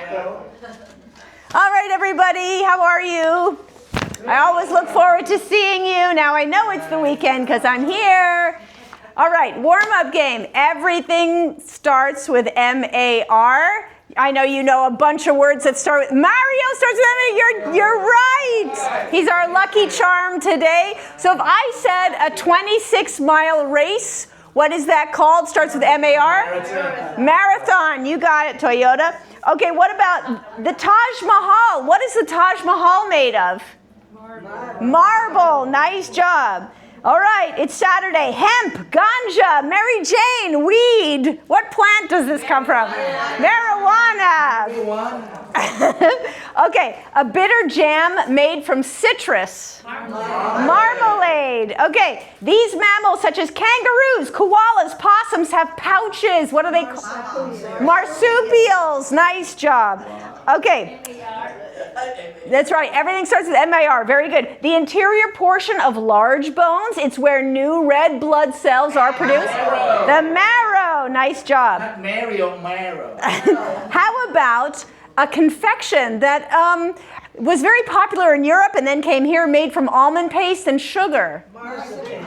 All right, everybody, how are you? I always look forward to seeing you. Now I know it's the weekend because I'm here. All right, warm-up game. Everything starts with M-A-R. I know you know a bunch of words that start with Mario starts with M-A. You're right. He's our lucky charm today. So if I said a 26-mile race, what is that called? Starts with M-A-R? Marathon. You got it, Toyota. Okay, what about the Taj Mahal? What is the Taj Mahal made of? Marble. Nice job. All right, it's Saturday. Hemp, ganja, Mary Jane, weed. What plant does this come from? Marijuana. Okay, a bitter jam made from citrus. Marmalade. Okay, these mammals such as kangaroos, koalas, possums have pouches. What are they called? Marsupials. Nice job. Okay. That's right. Everything starts with M-A-R. Very good. The interior portion of large bones, it's where new red blood cells are produced. The marrow. Nice job. Not marrow. How about a confection that was very popular in Europe and then came here, made from almond paste and sugar?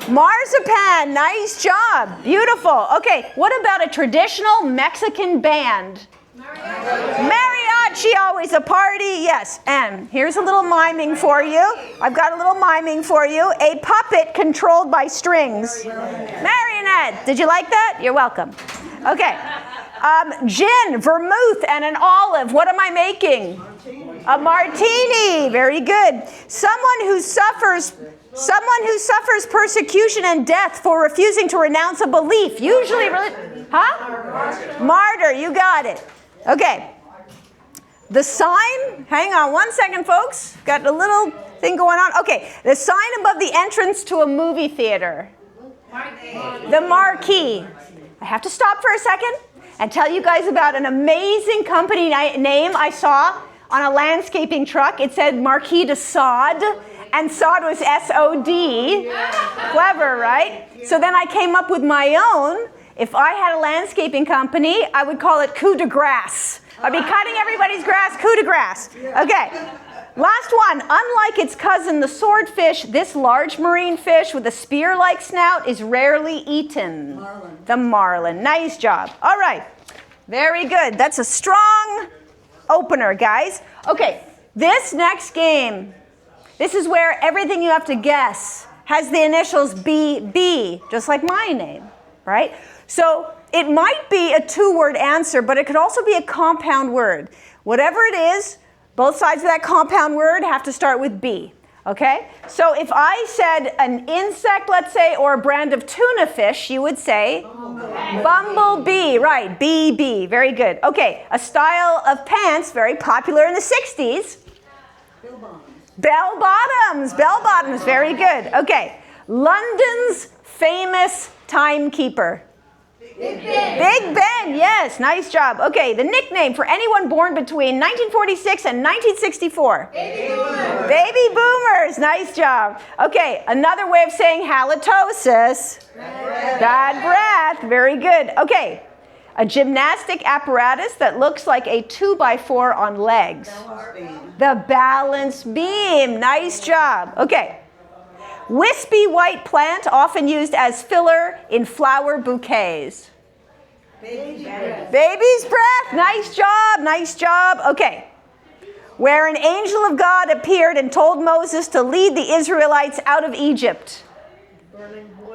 Marzipan. Nice job. Beautiful. Okay, what about a traditional Mexican band? Mariachi, always a party. Yes, and here's a little miming for you. I've got a little miming for you. A puppet controlled by strings. Marionette. Did you like that? You're welcome. Okay. Gin, vermouth, and an olive. What am I making? A martini. Very good. Someone who suffers persecution and death for refusing to renounce a belief. Usually, Martyr. You got it. Okay. The sign, hang on one second, folks. Got a little thing going on. Okay, the sign above the entrance to a movie theater. The marquee. I have to stop for a second and tell you guys about an amazing company name I saw on a landscaping truck. It said Marquis de Sade, and Sade was S-O-D. Clever, right? So then I came up with my own. If I had a landscaping company, I would call it coup de grace. I'd be cutting everybody's grass, coup de grace. Okay, last one. Unlike its cousin, the swordfish, this large marine fish with a spear-like snout is rarely eaten. The marlin. Nice job. All right, very good. That's a strong opener, guys. Okay, this next game, this is where everything you have to guess has the initials B, just like my name, right? So it might be a two-word answer, but it could also be a compound word. Whatever it is, both sides of that compound word have to start with B, okay? So if I said an insect, let's say, or a brand of tuna fish, you would say bumblebee, right, B, very good. Okay, a style of pants, very popular in the 60s. Bell bottoms, very good. Okay, London's famous timekeeper. Big Ben, yes, nice job. Okay, the nickname for anyone born between 1946 and 1964. Baby boomers, nice job. Okay, another way of saying halitosis. Bad breath, very good. Okay, a gymnastic apparatus that looks like a 2x4 on legs. The balance beam, nice job. Okay. Wispy white plant often used as filler in flower bouquets. Baby's breath. Nice job. Okay. Where an angel of God appeared and told Moses to lead the Israelites out of Egypt.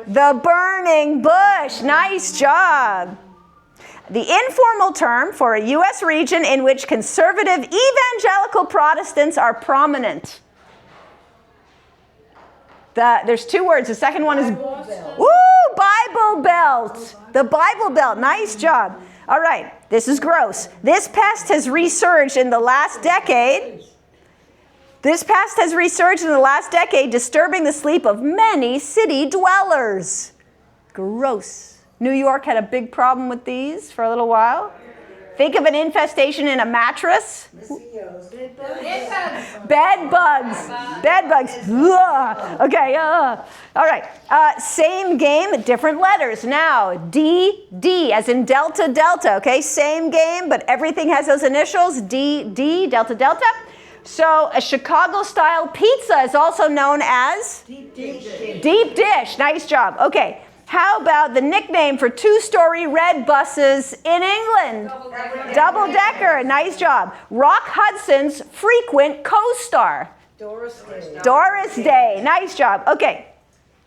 The burning bush. Nice job. The informal term for a U.S. region in which conservative evangelical Protestants are prominent. There's two words. The second one is Bible Belt. The Bible Belt. Nice job. All right. This is gross. This pest has resurged in the last decade. Disturbing the sleep of many city dwellers. Gross. New York had a big problem with these for a little while. Think of an infestation in a mattress. Mosquitoes. Bed bugs. Bed bugs. Ugh. Okay. All right. Same game, different letters. Now, D, D, as in Delta, Delta. Okay, same game, but everything has those initials. D, D, Delta, Delta. So a Chicago-style pizza is also known as? Deep dish. Deep dish. Nice job. Okay. How about the nickname for two-story red buses in England? Double-decker. Nice job. Rock Hudson's frequent co-star? Doris Day. Doris Day. Nice job. Okay.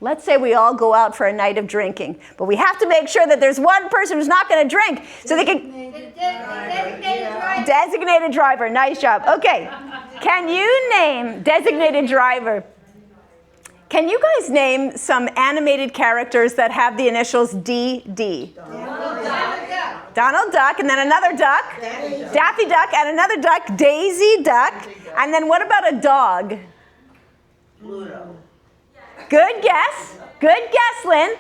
Let's say we all go out for a night of drinking, but we have to make sure that there's one person who's not going to drink so they can... Designated driver. Nice job. Okay. Can you name designated driver? Can you guys name some animated characters that have the initials DD? Donald Duck, and then another duck. Daffy Duck, and another duck. Daisy Duck. And then what about a dog? Pluto. Good guess. Good guess, Lynn.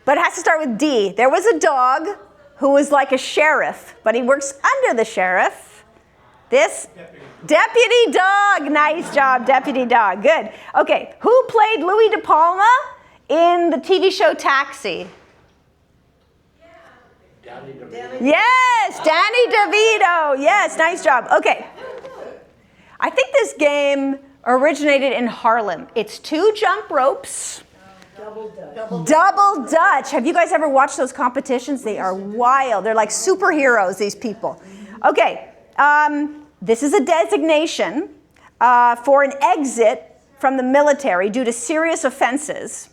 But it has to start with D. There was a dog who was like a sheriff, but he works under the sheriff. This? Deputy Dog. Nice job, Deputy Dog. Good. Okay, who played Louis De Palma in the TV show Taxi? Yes, Danny DeVito. Yes, nice job. Okay. I think this game originated in Harlem. It's 2 jump ropes. Double Dutch. Have you guys ever watched those competitions? They are wild. They're like superheroes, these people. Okay. This is a designation for an exit from the military due to serious offenses,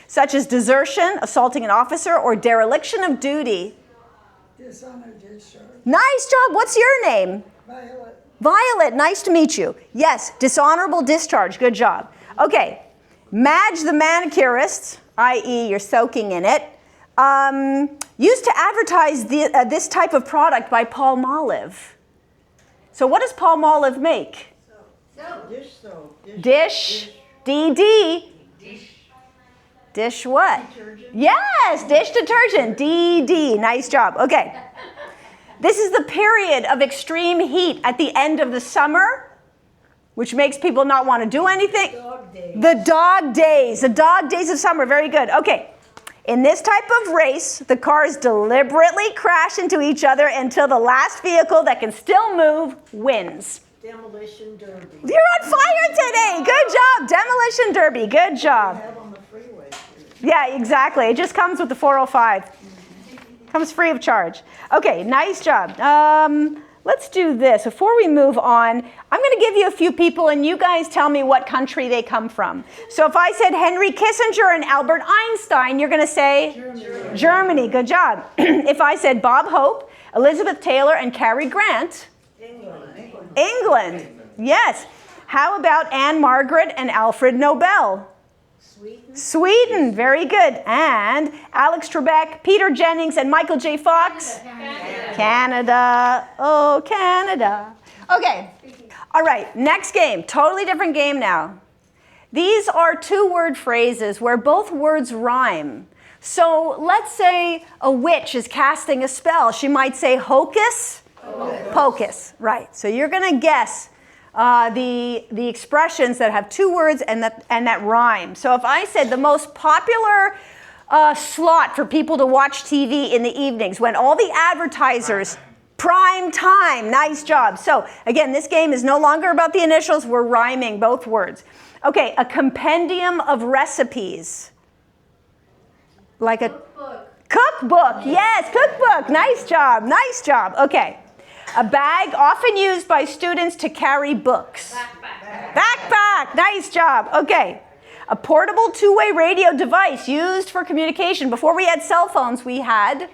such as desertion, assaulting an officer, or dereliction of duty. Dishonor, discharge. Nice job. What's your name? Violet. Violet. Nice to meet you. Yes, dishonorable discharge. Good job. Okay. Madge the manicurist, i.e. you're soaking in it, used to advertise this type of product by Palmolive. So what does Palmolive make? Soap. Dish soap. Dish. DD. Dish what? Detergent. Yes, dish detergent. DD. Nice job. Okay. This is the period of extreme heat at the end of the summer, which makes people not want to do anything. Dog days. The dog days. The dog days of summer. Very good. Okay. In this type of race, the cars deliberately crash into each other until the last vehicle that can still move wins. Demolition derby. You're on fire today. Good job. Demolition derby. Good job. Have on the freeway. Yeah, exactly. It just comes with the 405. Comes free of charge. Okay, nice job. Let's do this. Before we move on, I'm going to give you a few people, and you guys tell me what country they come from. So if I said Henry Kissinger and Albert Einstein, you're going to say? Germany. Germany. Good job. If I said Bob Hope, Elizabeth Taylor, and Cary Grant? England. England. Yes. How about Anne Margaret and Alfred Nobel? Sweden. Sweden. Very good. And Alex Trebek, Peter Jennings, and Michael J. Fox? Canada. Oh, Canada. Okay. All right. Next game. Totally different game now. These are 2-word phrases where both words rhyme. So let's say a witch is casting a spell. She might say hocus pocus. Right. So you're going to guess the expressions that have 2 words and that rhyme. So if I said the most popular slot for people to watch TV in the evenings when all the advertisers, prime time, nice job. So again, this game is no longer about the initials, we're rhyming both words. Okay, a compendium of recipes. Like a cookbook, yes, cookbook, nice job, nice job. Okay, a bag often used by students to carry books. Backpack, nice job, okay. A portable 2-way radio device used for communication. Before we had cell phones, we had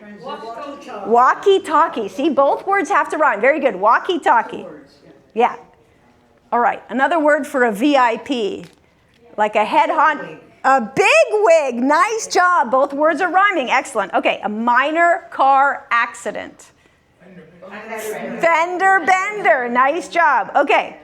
walkie-talkie. See, both words have to rhyme. Very good. Walkie-talkie. Yeah. All right. Another word for a VIP. Like a head hon. A big wig. Nice job. Both words are rhyming. Excellent. Okay. A minor car accident. Fender bender. Nice job. Okay.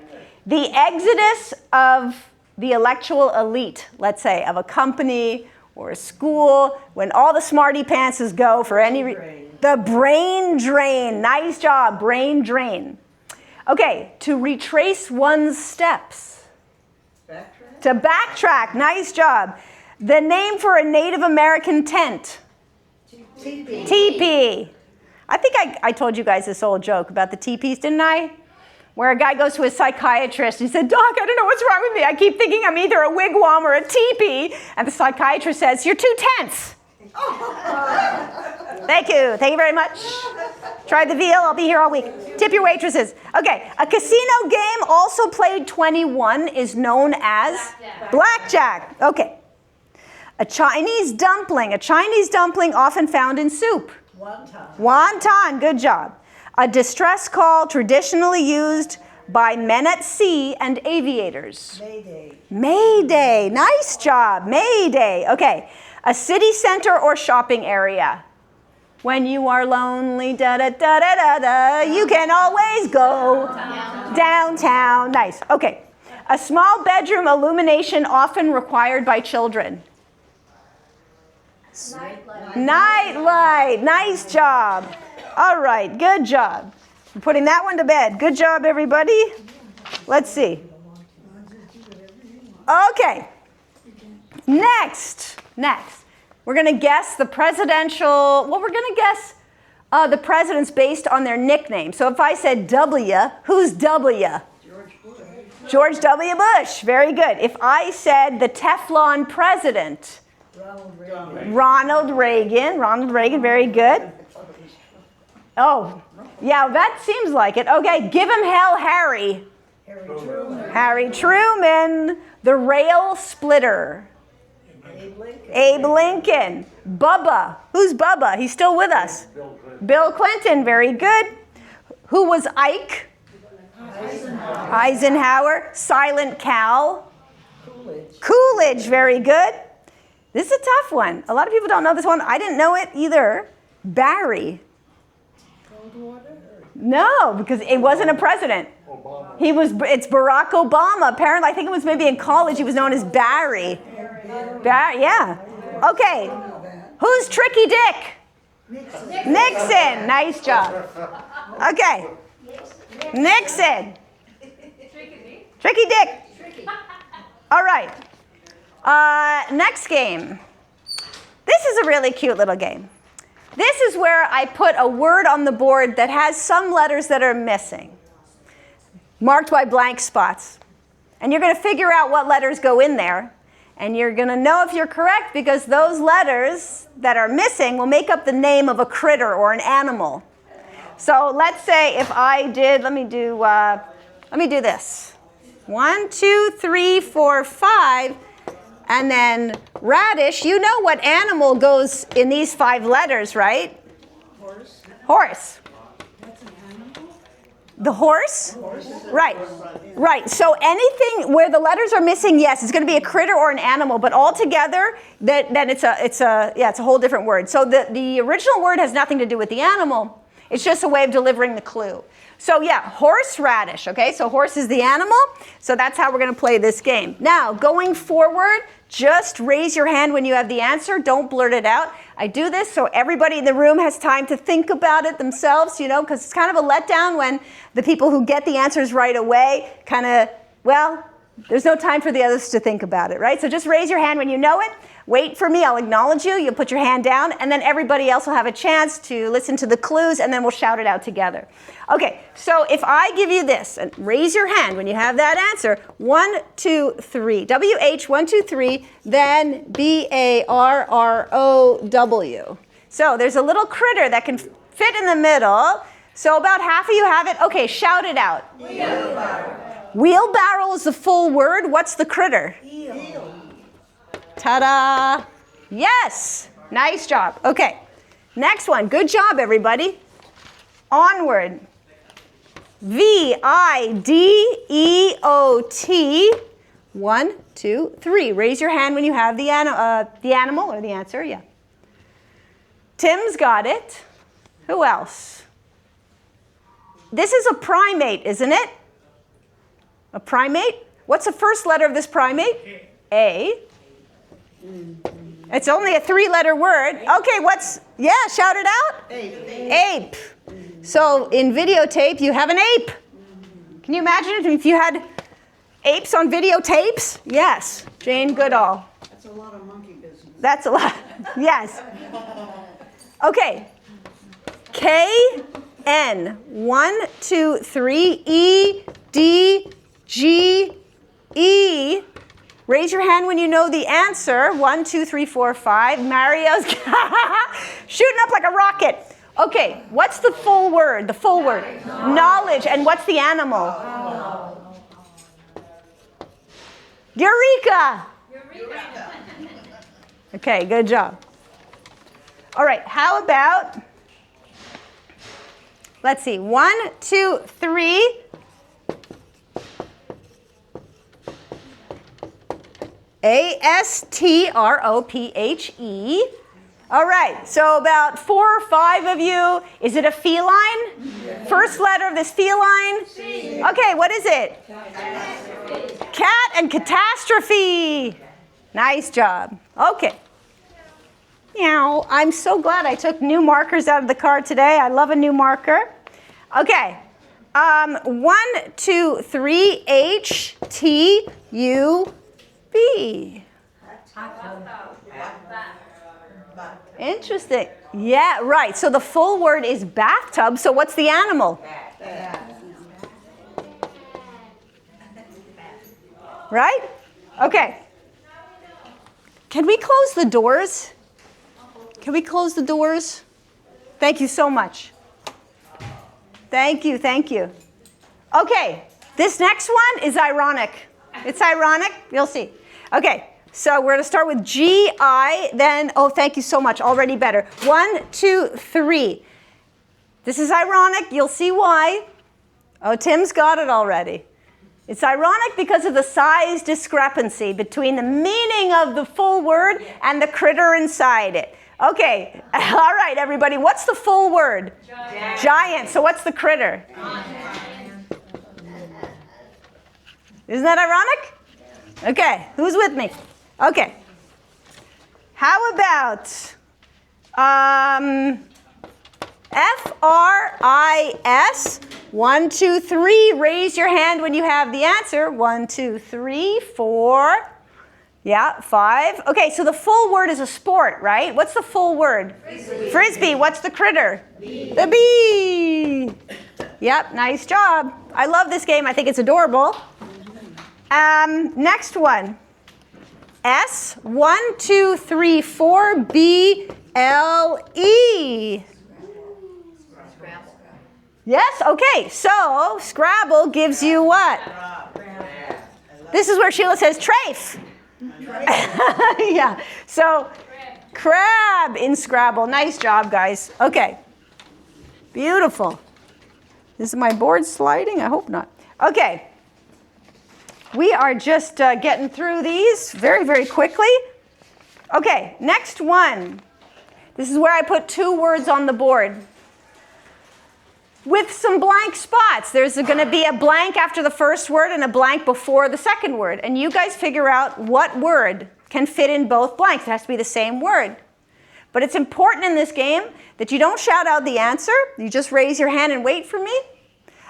The exodus of the intellectual elite, let's say, of a company or a school, when all the smarty pantses go for any The brain drain. Nice job, brain drain. Okay, to retrace one's steps. Backtrack? To backtrack. Nice job. The name for a Native American tent. Teepee. Teepee. I think I told you guys this old joke about the teepees, didn't I? Where a guy goes to a psychiatrist. He said, Doc, I don't know what's wrong with me. I keep thinking I'm either a wigwam or a teepee. And the psychiatrist says, you're two tents. Thank you. Thank you very much. Try the veal. I'll be here all week. Tip your waitresses. Okay. A casino game also played 21 is known as blackjack. Okay. A Chinese dumpling. A Chinese dumpling often found in soup. Wonton. Wonton. Good job. A distress call traditionally used by men at sea and aviators. Mayday. Mayday. Nice job. Mayday. Okay. A city center or shopping area. When you are lonely, da da da da da da, you can always go downtown. Nice. Okay. A small bedroom illumination often required by children. Nightlight. Nice job. All right. Good job. I'm putting that one to bed. Good job, everybody. Let's see. Okay. Next, we're going to guess the presidential, well, we're going to guess the presidents based on their nickname. So if I said W, who's W? George Bush. George W. Bush. Very good. If I said the Teflon president? Ronald Reagan. Ronald Reagan. Very good. Oh, yeah, that seems like it. Okay, give him hell, Harry. Harry Truman. Harry Truman. The rail splitter. Abe Lincoln. Abe Lincoln. Bubba. Who's Bubba? He's still with us. Bill Clinton. Very good. Who was Ike? Eisenhower. Silent Cal. Coolidge. Very good. This is a tough one. A lot of people don't know this one. I didn't know it either. Barry. No, because it wasn't a president. It's Barack Obama. Apparently, I think it was maybe in college he was known as Barry. Yeah. Okay. Who's Tricky Dick? Nixon. Nice job. Okay. Nixon. Tricky Dick. All right. Next game. This is a really cute little game. This is where I put a word on the board that has some letters that are missing, marked by blank spots. And you're going to figure out what letters go in there. And you're going to know if you're correct because those letters that are missing will make up the name of a critter or an animal. So let's say if I did, let me do this. 1, 2, 3, 4, 5. And then radish, you know what animal goes in these 5 letters, right? Horse. Horse. That's an animal? The horse? Horse is a Right. Right. So anything where the letters are missing, yes, it's going to be a critter or an animal, but all together, then it's a whole different word. So the original word has nothing to do with the animal. It's just a way of delivering the clue. So yeah, horseradish, okay? So horse is the animal. So that's how we're going to play this game. Now, going forward, just raise your hand when you have the answer. Don't blurt it out. I do this so everybody in the room has time to think about it themselves, because it's kind of a letdown when the people who get the answers right away there's no time for the others to think about it, right? So just raise your hand when you know it. Wait for me, I'll acknowledge you. You'll put your hand down, and then everybody else will have a chance to listen to the clues, and then we'll shout it out together. Okay, so if I give you this, and raise your hand when you have that answer, 1, 2, 3, W-H, 1, 2, 3, then B-A-R-R-O-W. So there's a little critter that can fit in the middle. So about half of you have it. Okay, shout it out. Wheelbarrow. Wheelbarrow is the full word. What's the critter? Eel. Ta-da! Yes! Nice job. Okay. Next one. Good job, everybody. Onward. V-I-D-E-O-T. 1, 2, 3. Raise your hand when you have the animal or the answer. Yeah. Tim's got it. Who else? This is a primate, isn't it? A primate? What's the first letter of this primate? A. It's only a 3-letter word. Okay, Yeah, shout it out. Ape. So in videotape, you have an ape. Can you imagine if you had apes on videotapes? Yes. Jane Goodall. That's a lot of monkey business. That's a lot. Yes. Okay. K-N. 1, 2, 3. E-D-G-E. Raise your hand when you know the answer. 1, 2, 3, 4, 5. Mario's shooting up like a rocket. Okay, what's the full word? The full word. Knowledge. And what's the animal? Eureka. Okay, good job. All right, how about, let's see, 1, 2, 3. A-S-T-R-O-P-H-E. All right, so about 4 or 5 of you. Is it a feline? Yeah. First letter of this feline? C. Okay, what is it? Cat and catastrophe. Nice job. Okay. Now, I'm so glad I took new markers out of the car today. I love a new marker. Okay. 1, 2, 3, H-T-U-B. Interesting. Yeah, right. So the full word is bathtub. So what's the animal? Right? Okay. Can we close the doors? Can we close the doors? Thank you so much. Thank you, thank you. Okay, this next one is ironic. It's ironic, you'll see. Okay, so we're gonna start with G-I, then, oh, thank you so much, already better. 1, 2, 3. This is ironic, you'll see why. Oh, Tim's got it already. It's ironic because of the size discrepancy between the meaning of the full word and the critter inside it. Okay, all right, everybody, what's the full word? Giant. Giant. So what's the critter? Isn't that ironic? Okay, who's with me? Okay. How about F-R-I-S? 1, 2, 3. Raise your hand when you have the answer. 1, 2, 3, 4. Yeah, 5. Okay, so the full word is a sport, right? What's the full word? Frisbee. Frisbee. What's the critter? Bee. The bee. Yep, nice job. I love this game. I think it's adorable. Next one. S, 1, 2, 3, 4, B-L-E. Yes, okay, so Scrabble gives you what? This is where Sheila says trafe. Yeah, so crab in Scrabble. Nice job, guys. Okay, beautiful. Is my board sliding? I hope not. Okay, we are just getting through these very, very quickly. Okay, next one. This is where I put 2 words on the board with some blank spots. There's going to be a blank after the first word and a blank before the second word. And you guys figure out what word can fit in both blanks. It has to be the same word. But it's important in this game that you don't shout out the answer. You just raise your hand and wait for me.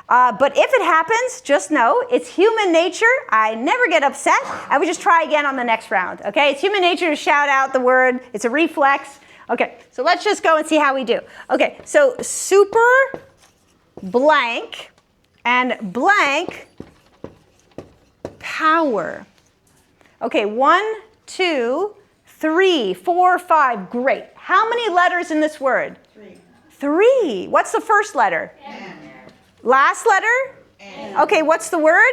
But if it happens, just know it's human nature. I never get upset. I would just try again on the next round. Okay? It's human nature to shout out the word. It's a reflex. Okay, so let's just go and see how we do. Okay, so super blank and blank power. Okay, 1, 2, 3, 4, 5. Great. How many letters in this word? 3. 3. What's the first letter? N. Last letter? N. Okay, what's the word?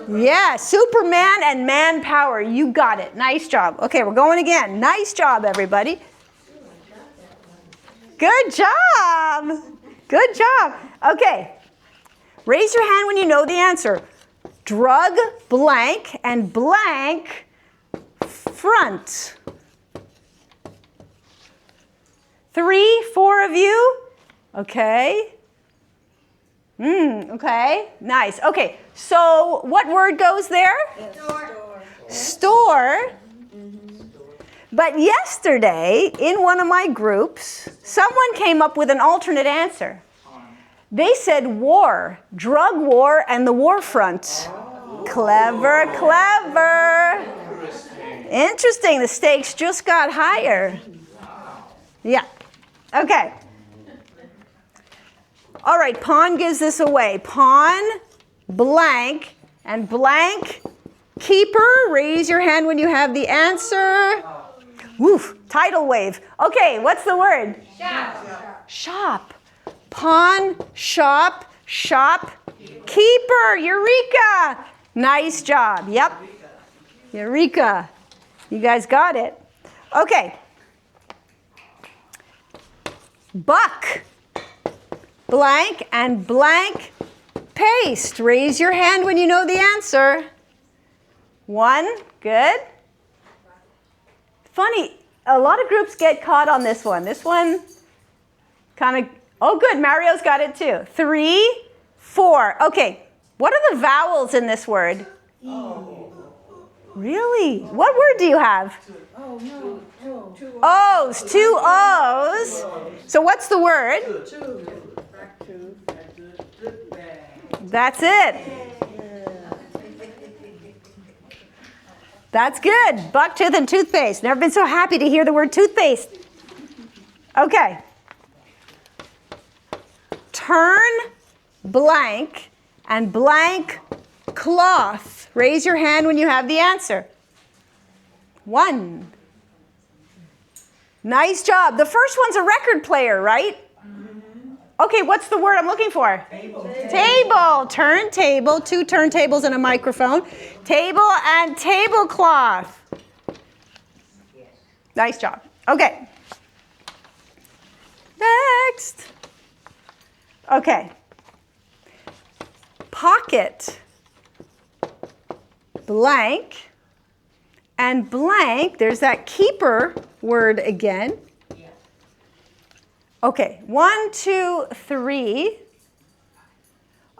Yeah, Superman and manpower. You got it. Nice job. Okay, we're going again. Nice job, everybody. Good job. Good job. Okay. Raise your hand when you know the answer. Drug blank and blank front. 3, 4 of you. Okay. Okay. Nice. Okay. So what word goes there? Store. Store. But yesterday, in one of my groups, someone came up with an alternate answer. They said war, drug war, and the war front. Clever, clever. Interesting. The stakes just got higher. Yeah. Okay. All right, pawn gives this away. Pawn, blank, and blank. Keeper, raise your hand when you have the answer. Woof, tidal wave. Okay, what's the word? Shop. Shop. Pawn, shop, shop. Keeper, eureka. Nice job. Yep. Eureka. You guys got it. Okay. Buck. Blank and blank. Paste. Raise your hand when you know the answer. 1. Good. Funny, a lot of groups get caught on this one. This one kind of, oh good, Mario's got it too. 3, 4. Okay, what are the vowels in this word? Really? What word do you have? Oh, no. Oh, two. O's, 2 O's. So what's the word? Two. Back two. That's it. That's good. Bucktooth and toothpaste. Never been so happy to hear the word toothpaste. Okay. Turn blank and blank cloth. Raise your hand when you have the answer. 1. Nice job. The first one's a record player, right? Okay, what's the word I'm looking for? Table. Table. Turntable. 2 turntables and a microphone. Table and tablecloth. Nice job. Okay. Next. Okay. Pocket. Blank. And blank. There's that keeper word again. Okay, 1, 2, 3.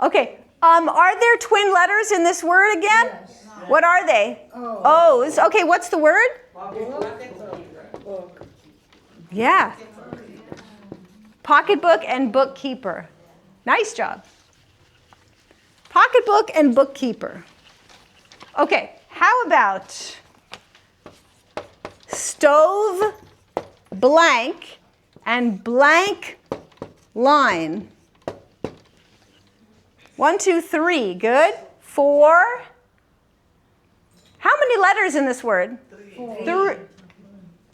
Okay, are there twin letters in this word again? Yes. What are they? O's. Okay, what's the word? Book. Yeah. Pocketbook and bookkeeper. Nice job. Pocketbook and bookkeeper. Okay, how about stove, blank, and blank line. 1, 2, 3. Good. 4. How many letters in this word? 3.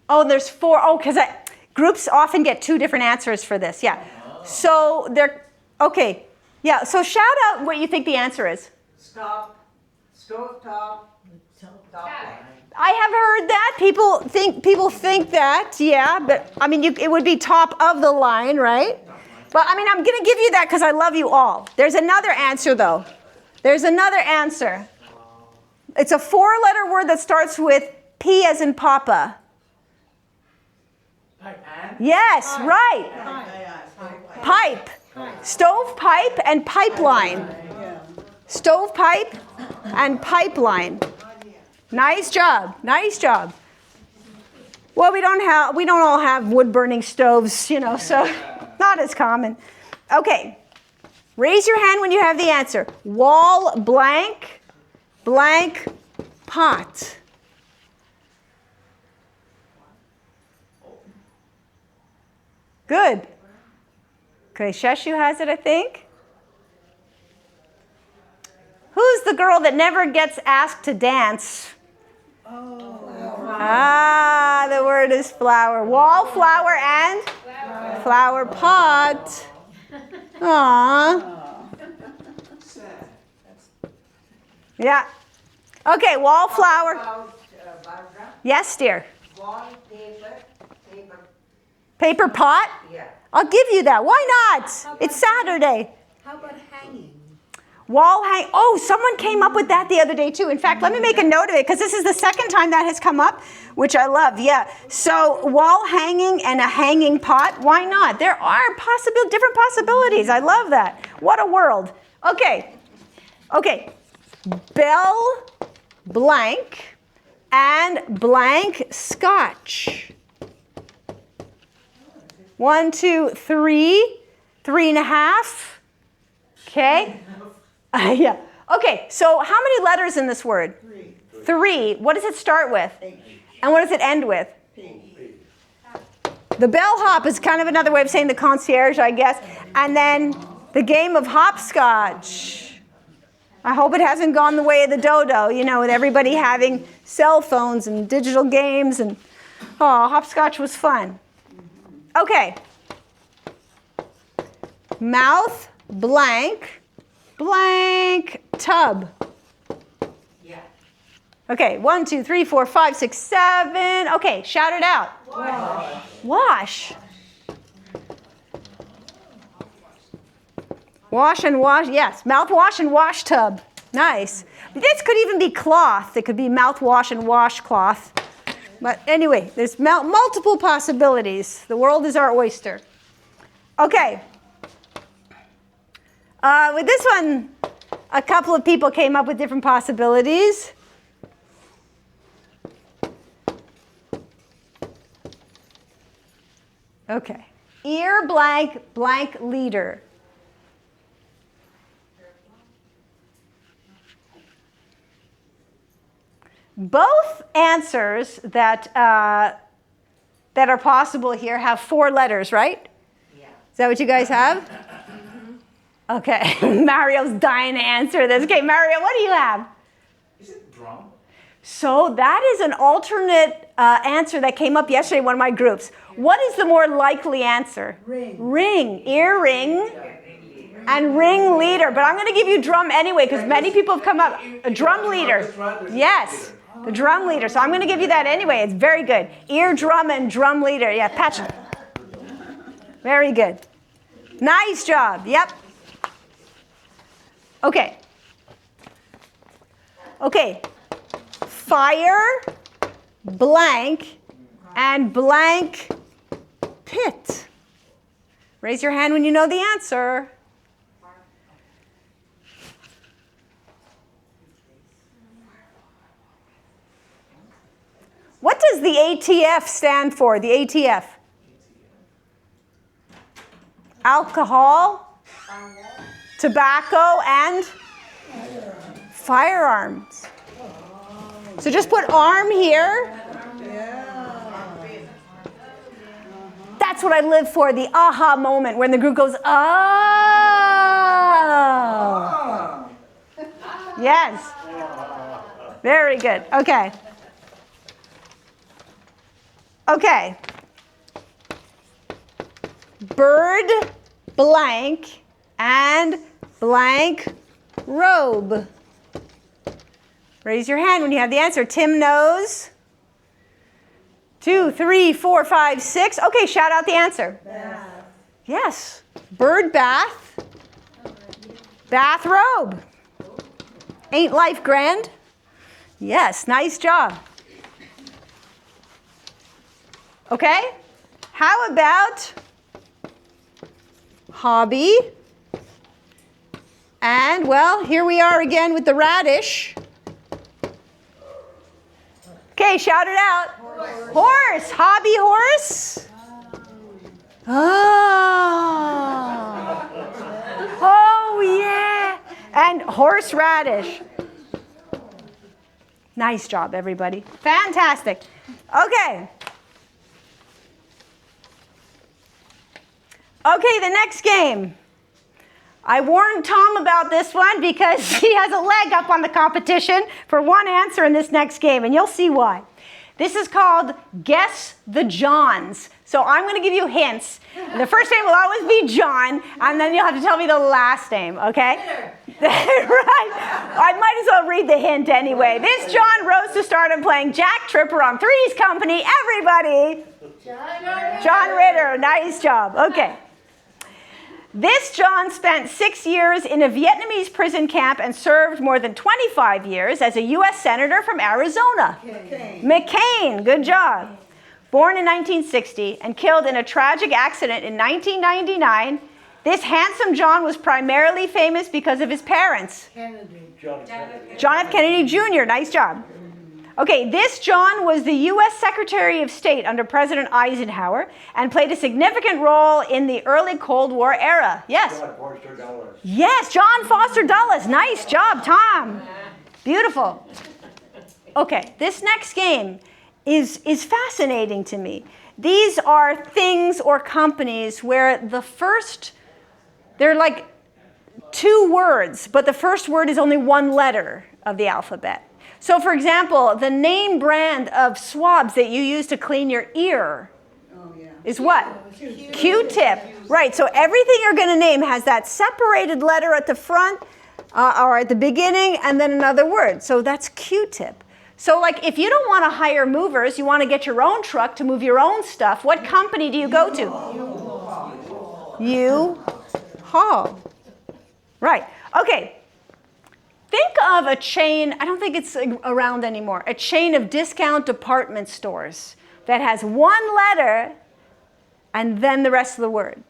Oh, there's 4. Oh, because groups often get 2 different answers for this. Yeah. So they're okay. Yeah. So shout out what you think the answer is. Stop. Stove top. Top line. I have heard that. People think that, yeah, but I mean, it would be top of the line, right? But I mean, I'm going to give you that because I love you all. There's another answer, though. There's another answer. It's a 4-letter word that starts with P as in Papa. Yes, right. Pipe. Stovepipe and pipeline. Stovepipe and pipeline. Nice job. Nice job. Well, we don't all have wood-burning stoves, so not as common. Okay. Raise your hand when you have the answer. Wall blank, blank pot. Good. Okay, Sheshu has it, I think. Who's the girl that never gets asked to dance? Ah, the word is flower. Wallflower and flower pot. Aww. Yeah. Okay, wallflower. Yes, dear. Paper pot? Yeah. I'll give you that. Why not? It's Saturday. How about hanging? Wall hang. Oh, someone came up with that the other day too. In fact, let me make a note of it because this is the second time that has come up, which I love. Yeah. So wall hanging and a hanging pot. Why not? There are different possibilities. I love that. What a world. Okay. Okay. Bell blank and blank scotch. 1, 2, 3, 3.5. Okay. Yeah. Okay, so how many letters in this word? 3. What does it start with? And what does it end with? The bellhop is kind of another way of saying the concierge, I guess. And then the game of hopscotch. I hope it hasn't gone the way of the dodo, you know, with everybody having cell phones and digital games. And oh, hopscotch was fun. Okay. Mouth, blank, blank, tub. Yeah. Okay, 1, 2, 3, 4, 5, 6, 7. Okay, shout it out. Wash. Wash. Wash and wash, yes. Mouthwash and wash tub. Nice. This could even be cloth. It could be mouthwash and washcloth. But anyway, there's multiple possibilities. The world is our oyster. Okay. With this one, a couple of people came up with different possibilities. Okay. Ear blank, blank leader. Both answers that are possible here have 4 letters, right? Yeah. Is that what you guys have? Okay. Mario's dying to answer this. Okay, Mario, what do you have? Is it drum? So that is an alternate answer that came up yesterday in one of my groups. What is the more likely answer? Ring. Ring. Earring and ring leader. But I'm going to give you drum anyway because many people have come up. A drum leader. Yes. The drum leader. So I'm going to give you that anyway. It's very good. Ear drum and drum leader. Yeah, patch. Very good. Nice job. Yep. Okay. Okay. Fire, blank, and blank pit. Raise your hand when you know the answer. What does the ATF stand for? The ATF? Alcohol, tobacco, and firearms. So just put arm here. That's what I live for, the aha moment when the group goes, oh. Yes. Very good. Okay. Okay. Bird, blank, and blank robe. Raise your hand when you have the answer. Tim knows. 2, 3, 4, 5, 6. Okay, shout out the answer. Bath. Yes. Bird bath. Bathrobe. Ain't life grand? Yes, nice job. Okay. How about hobby? And, well, here we are again with the radish. Okay, shout it out. Horse. Hobby horse. Oh. Oh, yeah. And horseradish. Nice job, everybody. Fantastic. Okay. Okay, the next game. I warned Tom about this one because he has a leg up on the competition for one answer in this next game, and you'll see why. This is called Guess the Johns. So I'm going to give you hints. The first name will always be John, and then you'll have to tell me the last name, okay? Right. I might as well read the hint anyway. This John rose to stardom playing Jack Tripper on Three's Company. Everybody. John Ritter. Nice job. Okay. This John spent 6 years in a Vietnamese prison camp and served more than 25 years as a U.S. Senator from Arizona. McCain, good job. Born in 1960 and killed in a tragic accident in 1999, this handsome John was primarily famous because of his parents. Kennedy. John Kennedy. John F. Kennedy Jr., nice job. Okay, this John was the U.S. Secretary of State under President Eisenhower and played a significant role in the early Cold War era. Yes? John Foster Dulles. Yes, John Foster Dulles. Nice job, Tom. Beautiful. Okay, this next game is fascinating to me. These are things or companies where they're like 2 words, but the first word is only 1 letter of the alphabet. So for example, the name brand of swabs that you use to clean your ear is what? Q-tip. Right, so everything you're going to name has that separated letter at the front or at the beginning and then another word. So that's Q-tip. So like if you don't want to hire movers, you want to get your own truck to move your own stuff, what company do you go to? U-Haul. Right, okay. Think of a chain, I don't think it's around anymore, a chain of discount department stores that has 1 letter and then the rest of the word.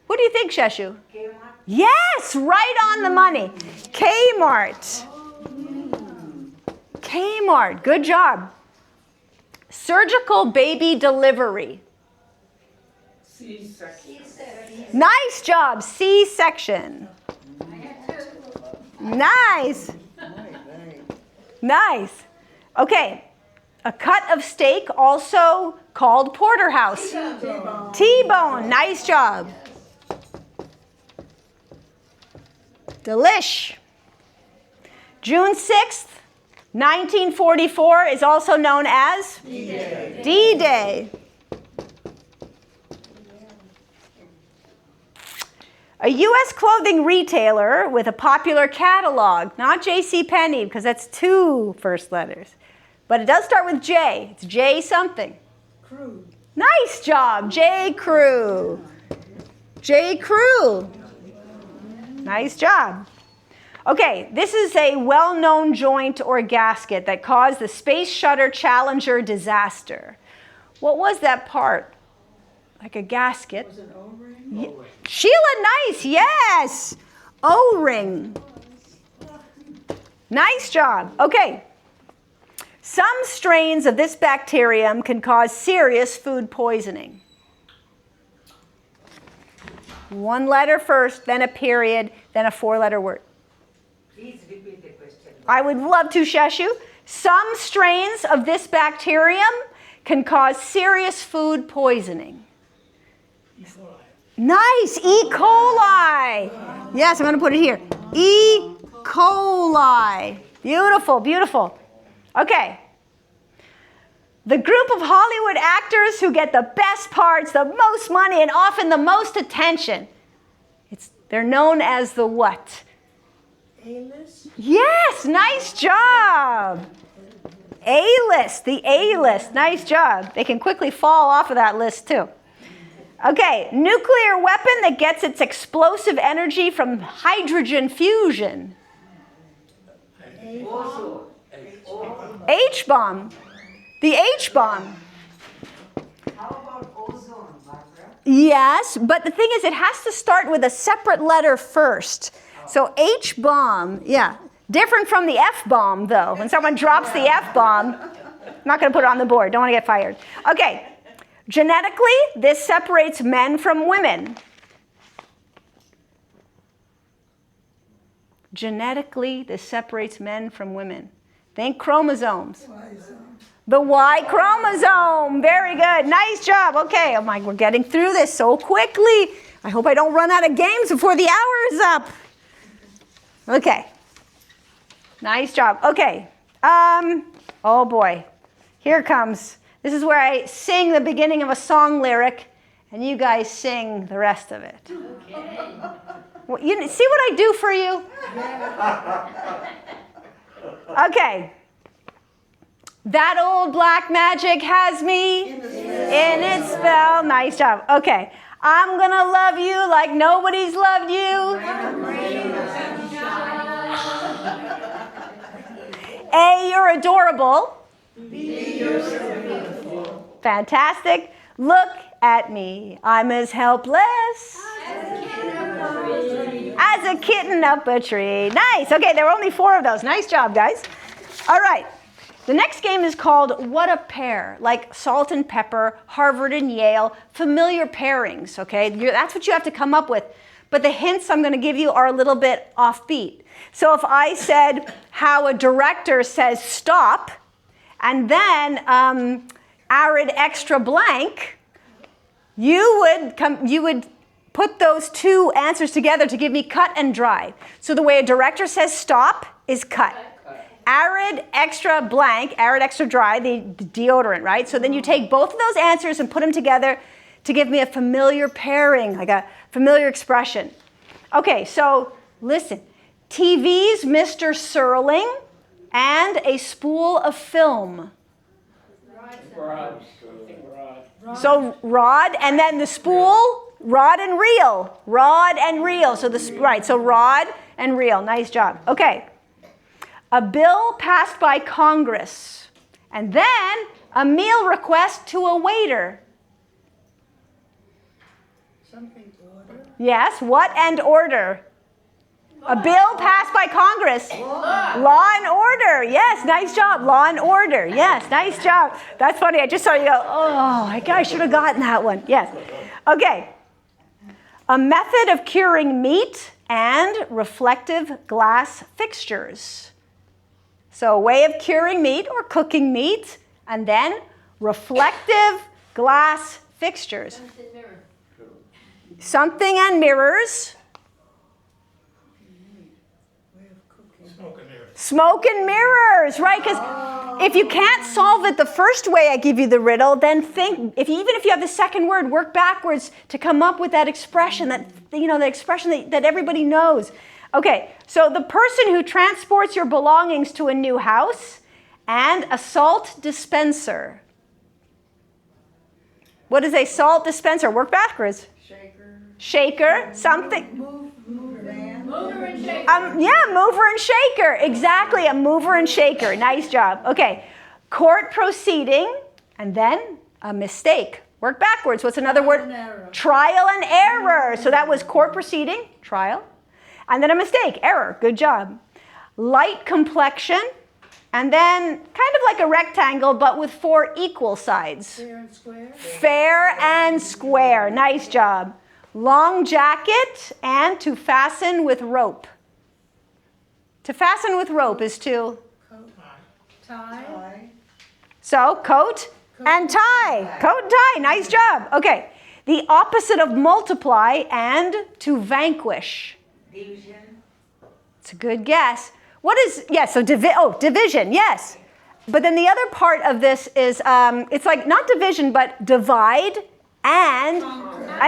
What do you think, Sheshu? Kmart. Yes, right on the money. Kmart. Kmart, good job. Surgical baby delivery. C-section. Nice job, C-section. Nice. Nice. Okay. A cut of steak, also called porterhouse. T-bone. Nice job. Delish. June 6th, 1944 is also known as D-Day. D-Day. A U.S. clothing retailer with a popular catalog, not JCPenney, because that's 2 first letters. But it does start with J. It's J something. Crew. Nice job, J. Crew. J. Crew. Nice job. Okay, this is a well-known joint or gasket that caused the Space Shuttle Challenger disaster. What was that part? Like a gasket. Was it O-ring? Sheila, nice, yes. O-ring. Nice job. Okay. Some strains of this bacterium can cause serious food poisoning. 1 letter first, then a period, then a 4-letter word. Please repeat the question. I would love to, Sheshu. Some strains of this bacterium can cause serious food poisoning. Nice, E. coli. Yes, I'm going to put it here. E. coli. Beautiful, beautiful. Okay. The group of Hollywood actors who get the best parts, the most money, and often the most attention. They're known as the what? A-list? Yes, nice job. A-list, the A-list. Nice job. They can quickly fall off of that list too. Okay, nuclear weapon that gets its explosive energy from hydrogen fusion. Ozone. H-bomb. The H-bomb. How about ozone, Barbara? Yes, but the thing is it has to start with a separate letter first. So H-bomb, yeah. Different from the F-bomb, though. When someone drops the F-bomb, I'm not going to put it on the board. Don't want to get fired. Okay. Genetically, this separates men from women. Genetically, this separates men from women. Think chromosomes. The Y chromosome. Very good. Nice job. Okay. Oh my, we're getting through this so quickly. I hope I don't run out of games before the hour is up. Okay. Nice job. Okay. Oh boy. Here it comes. This is where I sing the beginning of a song lyric, and you guys sing the rest of it. Okay. Well, you see what I do for you? Okay. That old black magic has me in its spell. Nice job. Okay. I'm going to love you like nobody's loved you. A, you're adorable. B, you're so beautiful. Fantastic. Look at me. I'm as helpless as a kitten up a tree. Nice. Okay, there were only 4 of those. Nice job, guys. All right. The next game is called What a Pair, like salt and pepper, Harvard and Yale, familiar pairings, okay? That's what you have to come up with. But the hints I'm going to give you are a little bit offbeat. So if I said how a director says stop, and then arid extra blank, you would put those two answers together to give me cut and dry. So the way a director says stop is cut. Arid extra blank, arid extra dry, the deodorant, right? So then you take both of those answers and put them together to give me a familiar pairing, like a familiar expression. Okay, so listen. TV's Mr. Serling and a spool of film. Rod. So rod, and then the spool, rod and reel. Rod and reel. So so rod and reel. Nice job. Okay. A bill passed by Congress, and then a meal request to a waiter. Something order. Yes, what and order? A bill passed by Congress. Law and order. Yes, nice job. Law and order. Yes, nice job. That's funny. I just saw you go, oh, I should have gotten that one. Yes. Okay. A method of curing meat and reflective glass fixtures. So a way of curing meat or cooking meat, and then reflective glass fixtures. Something and mirrors. Smoke and mirrors, right? Because if you can't solve it the first way I give you the riddle, then think, even if you have the second word, work backwards to come up with that expression, that everybody knows. Okay, so the person who transports your belongings to a new house and a salt dispenser. What is a salt dispenser? Work backwards. Shaker, something. Mover and shaker. Yeah, mover and shaker. Exactly, a mover and shaker. Nice job. Okay, court proceeding, and then a mistake. Work backwards. What's another word? Trial and error. So that was court proceeding, trial, and then a mistake, error. Good job. Light complexion, and then kind of like a rectangle, but with 4 equal sides. Fair and square. Fair and square. Nice job. Long jacket and to fasten with rope. To fasten with rope is to? Coat. Tie. So coat and tie. Coat and tie. Nice job. Okay. The opposite of multiply and to vanquish. Division. It's a good guess. What is, yes, so division, yes. But then the other part of this is, it's like not division, but divide and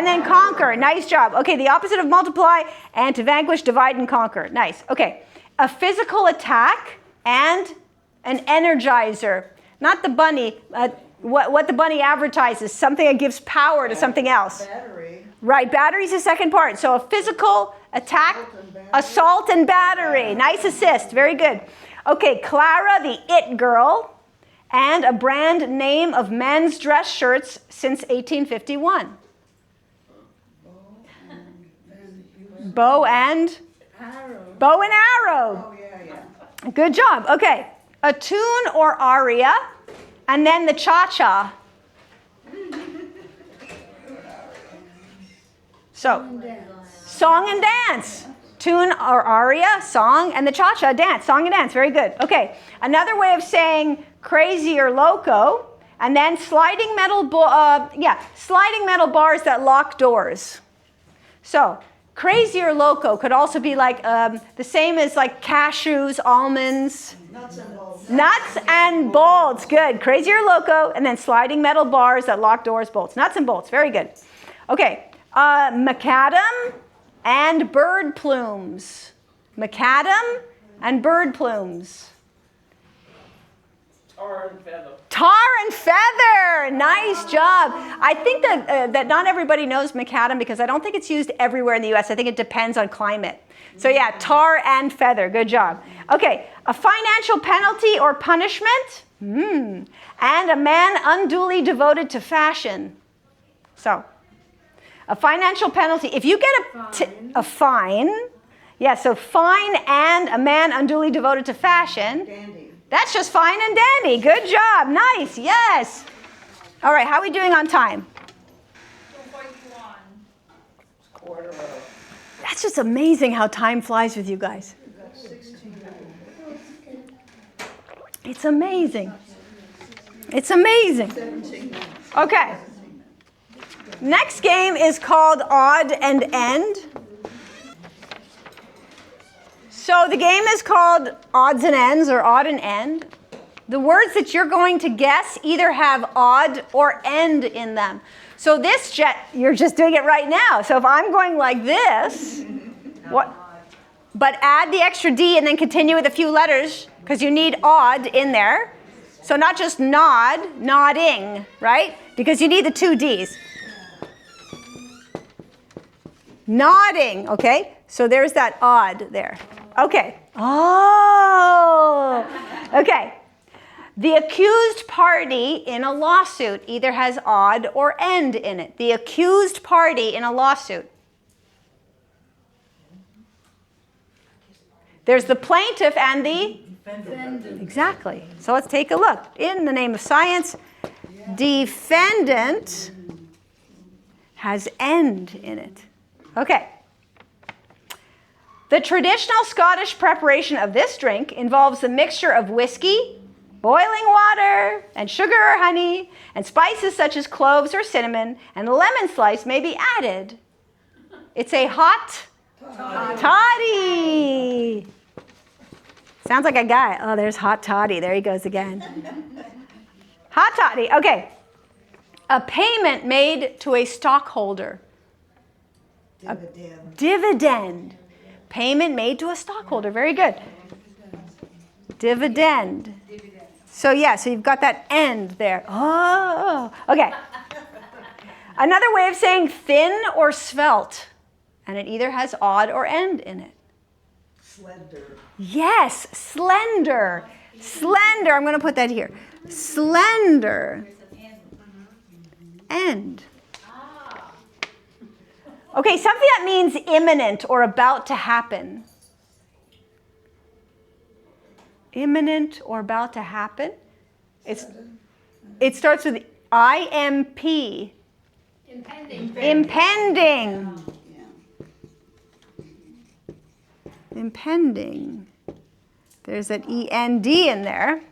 then conquer. Nice job. Okay, the opposite of multiply and to vanquish, divide, and conquer. Nice. Okay, a physical attack and an energizer. Not the bunny, what the bunny advertises, something that gives power to something else. Battery. Right, battery's the second part. So a physical attack, assault and battery. Nice assist, very good. Okay, Clara, the it girl, and a brand name of men's dress shirts since 1851. Bow and? Arrow. Bow and arrow. Oh, yeah. Good job. Okay, a tune or aria, and then the cha-cha. So, song and dance. Tune or aria, song, and the cha-cha, dance. Song and dance, very good. Okay, another way of saying crazy or loco, and then sliding metal bars that lock doors. So, crazy or loco could also be like the same as like cashews, almonds. Nuts and bolts. Nuts and bolts, good. Crazy or loco, and then sliding metal bars that lock doors, bolts. Nuts and bolts, very good. Okay, macadam and bird plumes. Macadam and bird plumes. Tar and feather. Tar and feather, nice job. I think that not everybody knows macadam because I don't think it's used everywhere in the US. I think it depends on climate. So yeah, tar and feather, good job. Okay, a financial penalty or punishment, and a man unduly devoted to fashion. So, a financial penalty, if you get a fine, yeah, so fine and a man unduly devoted to fashion. Dandy. That's just fine and dandy. Good job. Nice. Yes. All right, how are we doing on time? 2:41. Quarter of. That's just amazing how time flies with you guys. It's amazing. It's amazing. Okay. Next game is called Odd and End. So the game is called Odds and Ends or Odd and End. The words that you're going to guess either have odd or end in them. So this you're just doing it right now. So if I'm going like this, what? But add the extra D and then continue with a few letters because you need odd in there. So not just nod, nodding, right? Because you need the two Ds. Nodding, okay? So there's that odd there. Okay. Oh, okay. The accused party in a lawsuit either has odd or end in it. The accused party in a lawsuit. There's the plaintiff and the defendant. Exactly. So let's take a look. In the name of science, defendant has end in it. Okay. The traditional Scottish preparation of this drink involves the mixture of whiskey, boiling water, and sugar or honey, and spices such as cloves or cinnamon, and a lemon slice may be added. It's a hot toddy. Sounds like a guy. Oh, there's hot toddy. There he goes again. Hot toddy. Okay. A payment made to a stockholder. Dividend. Dividend. Payment made to a stockholder. Very good. Dividend. So yeah, so you've got that end there. Oh, okay. Another way of saying thin or svelte, and it either has odd or end in it. Slender. Yes, slender. Slender. I'm going to put that here. Slender. End. Okay, something that means imminent or about to happen. Imminent or about to happen. It starts with IMP. Impending. Impending. Impending. There's that END in there.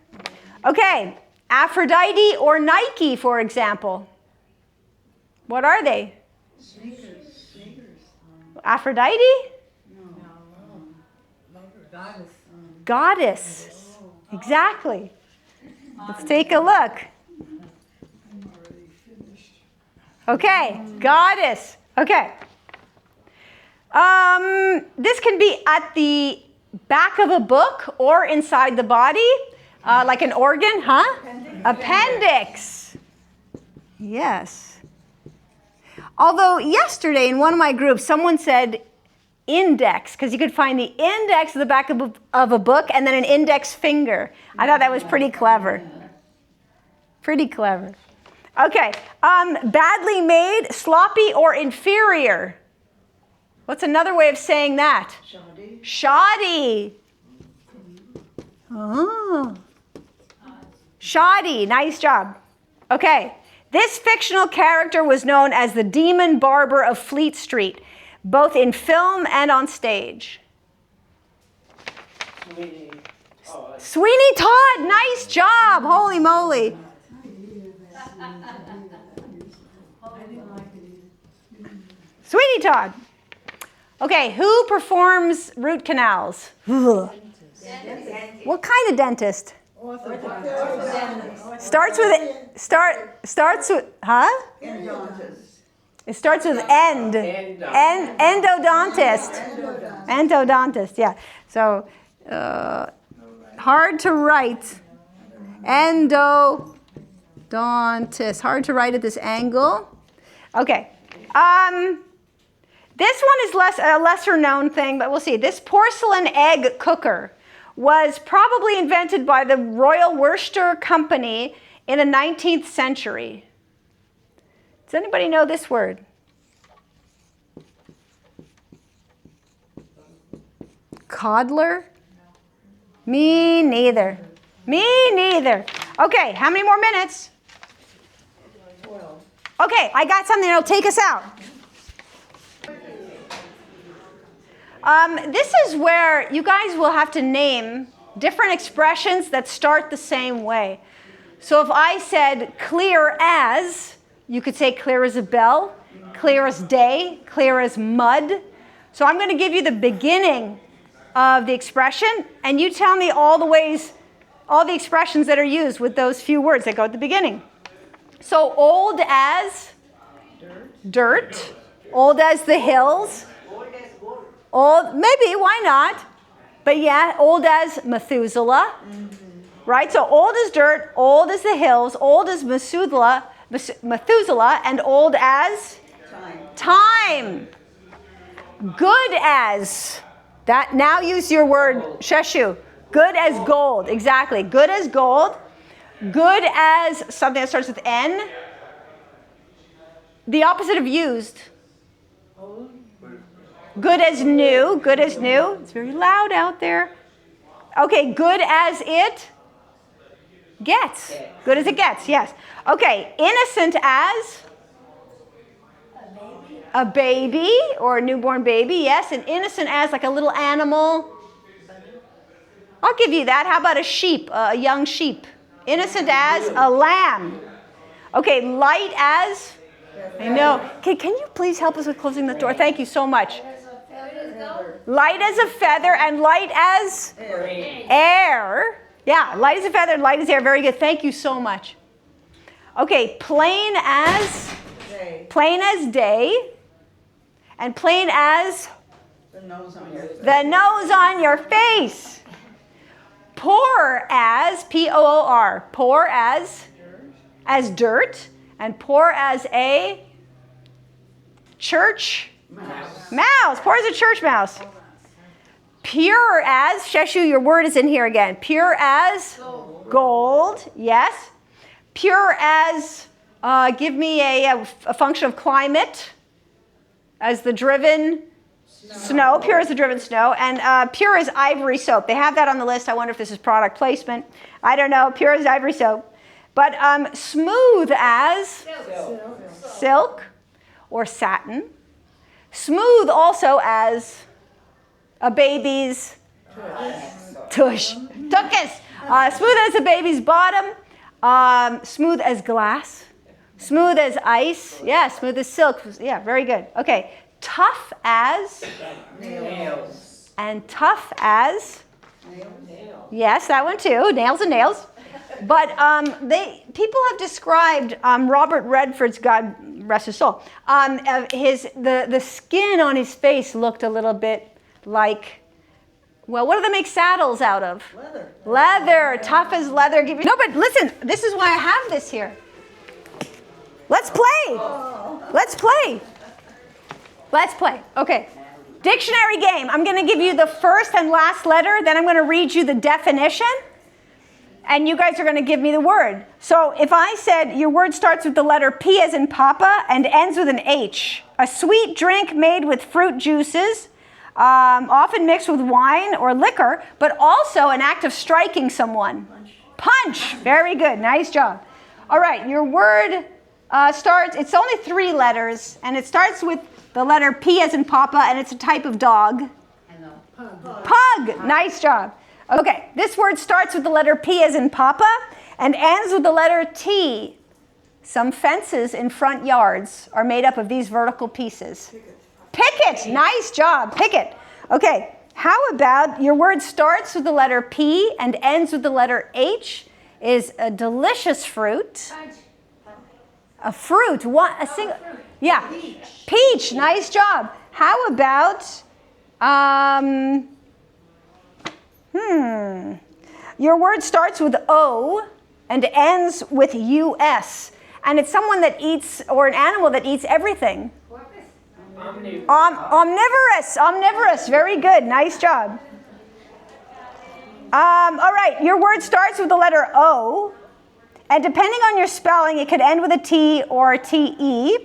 Okay, Aphrodite or Nike, for example. What are they? Sneakers. Aphrodite? No. Goddess. Goddess. Exactly. Let's take a look. Okay, goddess. Okay. This can be at the back of a book or inside the body, like an organ, huh? Appendix. Yes. Although yesterday in one of my groups, someone said index, because you could find the index at the back of a book and then an index finger. I thought that was pretty clever. Pretty clever. Okay, badly made, sloppy, or inferior. What's another way of saying that? Shoddy. Shoddy. Oh. Shoddy, nice job. Okay, this fictional character was known as the Demon Barber of Fleet Street, both in film and on stage. Sweeney. Oh, Sweeney Todd, nice job. Holy moly. Sweeney Todd. Okay, who performs root canals? What kind of dentist? Starts with huh? It starts with end. Endodontist. Endodontist, yeah. So hard to write. Endodontist. Hard to write at this angle. Okay. This one is a lesser known thing, but we'll see. This porcelain egg cooker was probably invented by the Royal Worcester Company in the 19th century. Does anybody know this word? Coddler? Me neither. Me neither. Okay, how many more minutes? 12. Okay, I got something that'll take us out. This is where you guys will have to name different expressions that start the same way. So if I said clear as, you could say clear as a bell, clear as day, clear as mud. So I'm going to give you the beginning of the expression, and you tell me all the expressions that are used with those few words that go at the beginning. So old as dirt, old as the hills, Old as gold. old, maybe, why not? But yeah, old as Methuselah, right? So old as dirt, old as the hills, old as Methuselah, and old as time. Good as, that, now use your word, sheshu. Good as gold, exactly. Good as gold. Good as something that starts with N. The opposite of used. Good as new, good as new. It's very loud out there. Okay, good as it gets. Good as it gets, yes. Okay, innocent as a baby or a newborn baby, yes. And innocent as like a little animal. I'll give you that. How about a sheep, a young sheep? Innocent as a lamb. Okay, light as, I know. Okay, can you please help us with closing the door? Thank you so much. Light as a feather and light as air. Yeah, light as a feather and light as air. Very good. Thank you so much. Okay, plain as day and plain as The nose on your face. the nose on your face. Poor as, P-O-O-R, poor as dirt, and poor as a church mouse. Poor as a church mouse. Pure as, Sheshu, your word is in here again. Pure as gold, yes. Pure as, give me a function of climate, as the driven snow, pure as the driven snow, and pure as ivory soap. They have that on the list. I wonder if this is product placement. I don't know. Pure as ivory soap. But smooth as silk or satin. Smooth also as a baby's tush. Tuchus. Smooth as a baby's bottom. Smooth as glass. Smooth as ice. Yeah, smooth as silk. Yeah, very good. Okay. Tough as Nails. and tough as, yes, that one too, nails and nails. But people have described Robert Redford's, God rest his soul, the skin on his face looked a little bit like, well, what do they make saddles out of? Leather. Leather, tough as leather. No, but listen, this is why I have this here. Let's play. Let's play. Let's play. Okay. Dictionary game. I'm going to give you the first and last letter, then I'm going to read you the definition, and you guys are going to give me the word. So if I said your word starts with the letter P as in Papa and ends with an H, a sweet drink made with fruit juices, often mixed with wine or liquor, but also an act of striking someone. Punch. Very good. Nice job. All right. Your word starts, it's only 3 letters, and it starts with the letter P as in Papa, and it's a type of dog. Pug. Nice job. Okay, this word starts with the letter P as in Papa and ends with the letter T. Some fences in front yards are made up of these vertical pieces. Picket. Nice job. Picket. Okay, how about your word starts with the letter P and ends with the letter H, is a delicious fruit. A fruit. A single. Yeah. Peach. Nice job. How about, your word starts with O and ends with US. And it's someone that eats, or an animal that eats everything. Omnivorous. Omnivorous. Very good. Nice job. All right. Your word starts with the letter O. And depending on your spelling, it could end with a T or a TE.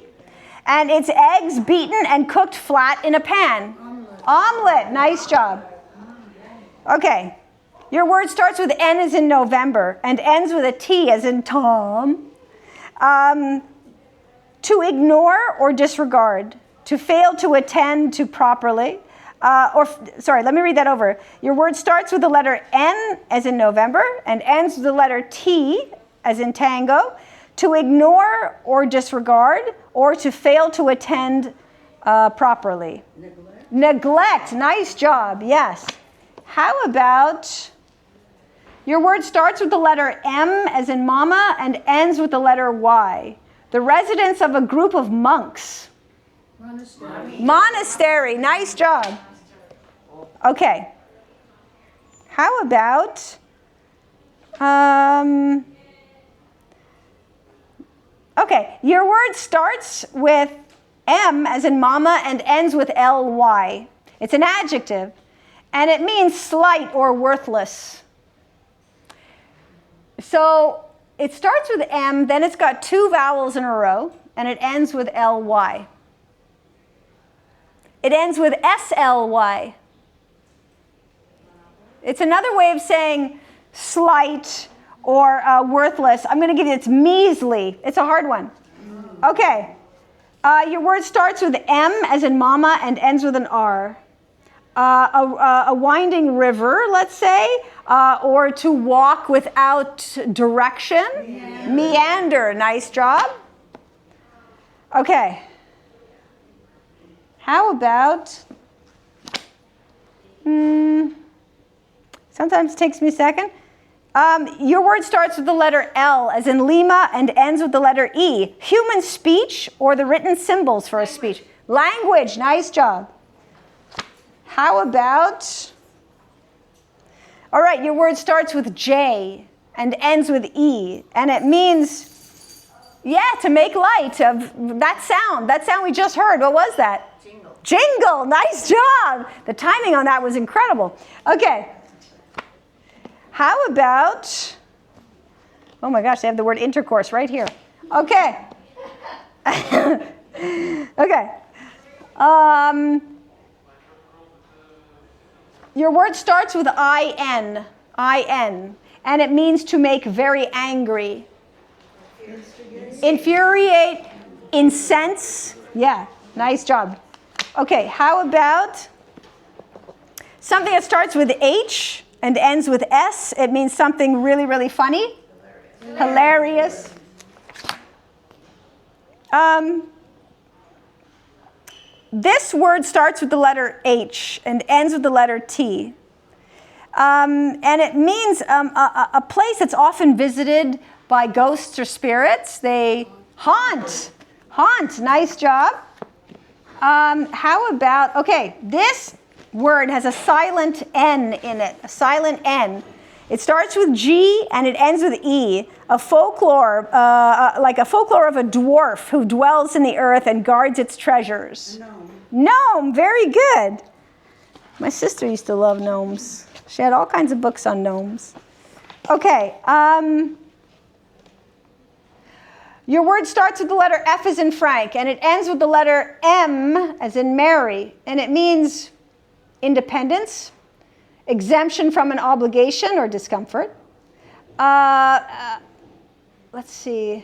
And it's eggs beaten and cooked flat in a pan. Omelet. Nice job. Okay. Your word starts with N as in November and ends with a T as in Tom. To ignore or disregard. To fail to attend to properly. Sorry, let me read that over. Your word starts with the letter N as in November and ends with the letter T as in tango. To ignore or disregard or to fail to attend properly. Neglect. Neglect. Nice job. Yes. How about your word starts with the letter M as in mama and ends with the letter Y. The residence of a group of monks. Monastery. Monastery. Nice job. Okay. How about okay, your word starts with M as in mama and ends with ly. It's an adjective and it means slight or worthless. So it starts with M, then it's got two vowels in a row and it ends with ly. It ends with sly. It's another way of saying slight or worthless. I'm going to give you, it's measly. It's a hard one. Okay. Your word starts with M as in mama and ends with an R. A winding river, let's say, or to walk without direction. Meander. Nice job. Okay. How about, sometimes it takes me a second. Your word starts with the letter L as in Lima and ends with the letter E. Human speech or the written symbols for a speech. Language. Nice job. How about, all right, your word starts with J and ends with E. And it means, yeah, to make light of that sound. That sound we just heard. What was that? Jingle. Jingle. Nice job. The timing on that was incredible. Okay. How about, oh my gosh, they have the word intercourse right here. Okay. Okay. Your word starts with I-N, and it means to make very angry. Infuriate, incense. Yeah, nice job. Okay, how about something that starts with H and ends with S? It means something really, really funny. Hilarious. This word starts with the letter H and ends with the letter T. And it means a place that's often visited by ghosts or spirits. They haunt. Haunt. Nice job. How about, okay, this word has a silent N in it, a silent N. It starts with G and it ends with E. A folklore, like a folklore of a dwarf who dwells in the earth and guards its treasures. Gnome, very good. My sister used to love gnomes. She had all kinds of books on gnomes. Okay. Your word starts with the letter F as in Frank, and it ends with the letter M as in Mary, and it means independence, exemption from an obligation or discomfort. Let's see.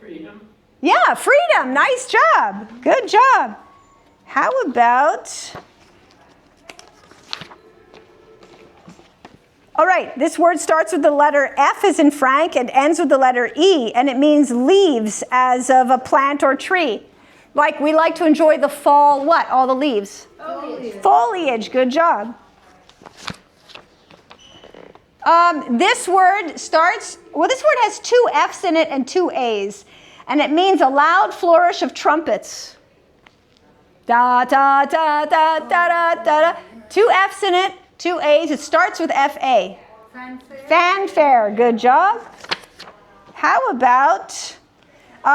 Freedom. Yeah, freedom. Nice job. Good job. How about, all right, this word starts with the letter F as in Frank and ends with the letter E, and it means leaves as of a plant or tree. Like we like to enjoy the fall, what? All the leaves. Foliage. Good job. This word starts, well, this word has two F's in it and two A's, and it means a loud flourish of trumpets. Da, da, da, da, da, da, da, da. Two F's in it, two A's. It starts with F-A. Fanfare. Fanfare. Good job. How about,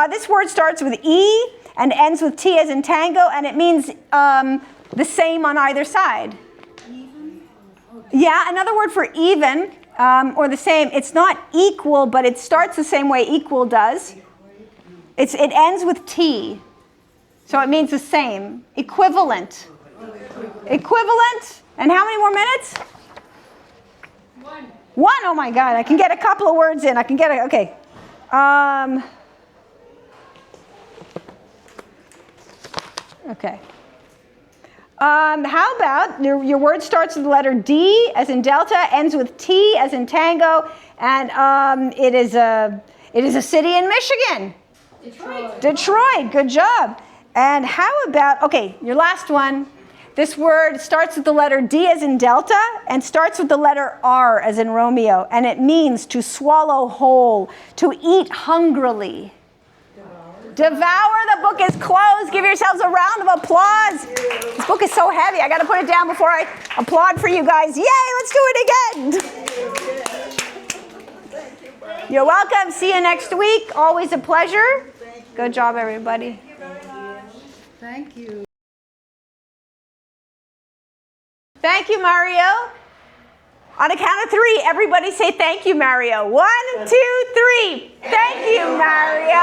this word starts with E and ends with T as in tango, and it means the same on either side. Even. Yeah, another word for even, or the same. It's not equal, but it starts the same way equal does. It ends with T, so it means the same. Equivalent. Equivalent. And how many more minutes? One, oh my God, I can get a couple of words in. I can get it, okay. Okay. How about your word starts with the letter D as in Delta, ends with T as in Tango, and it is a city in Michigan. Detroit. Detroit, good job. And how about, okay, your last one. This word starts with the letter D as in Delta and starts with the letter R as in Romeo, and it means to swallow whole, to eat hungrily. Devour. The book is closed. Give yourselves a round of applause. This book is so heavy. I got to put it down before I applaud for you guys. Yay, let's do it again. You're welcome. See you next week. Always a pleasure. Good job, everybody. Thank you. Thank you, Mario. On a count of three, everybody say thank you, Mario. 1, 2, 3. Thank you, Mario.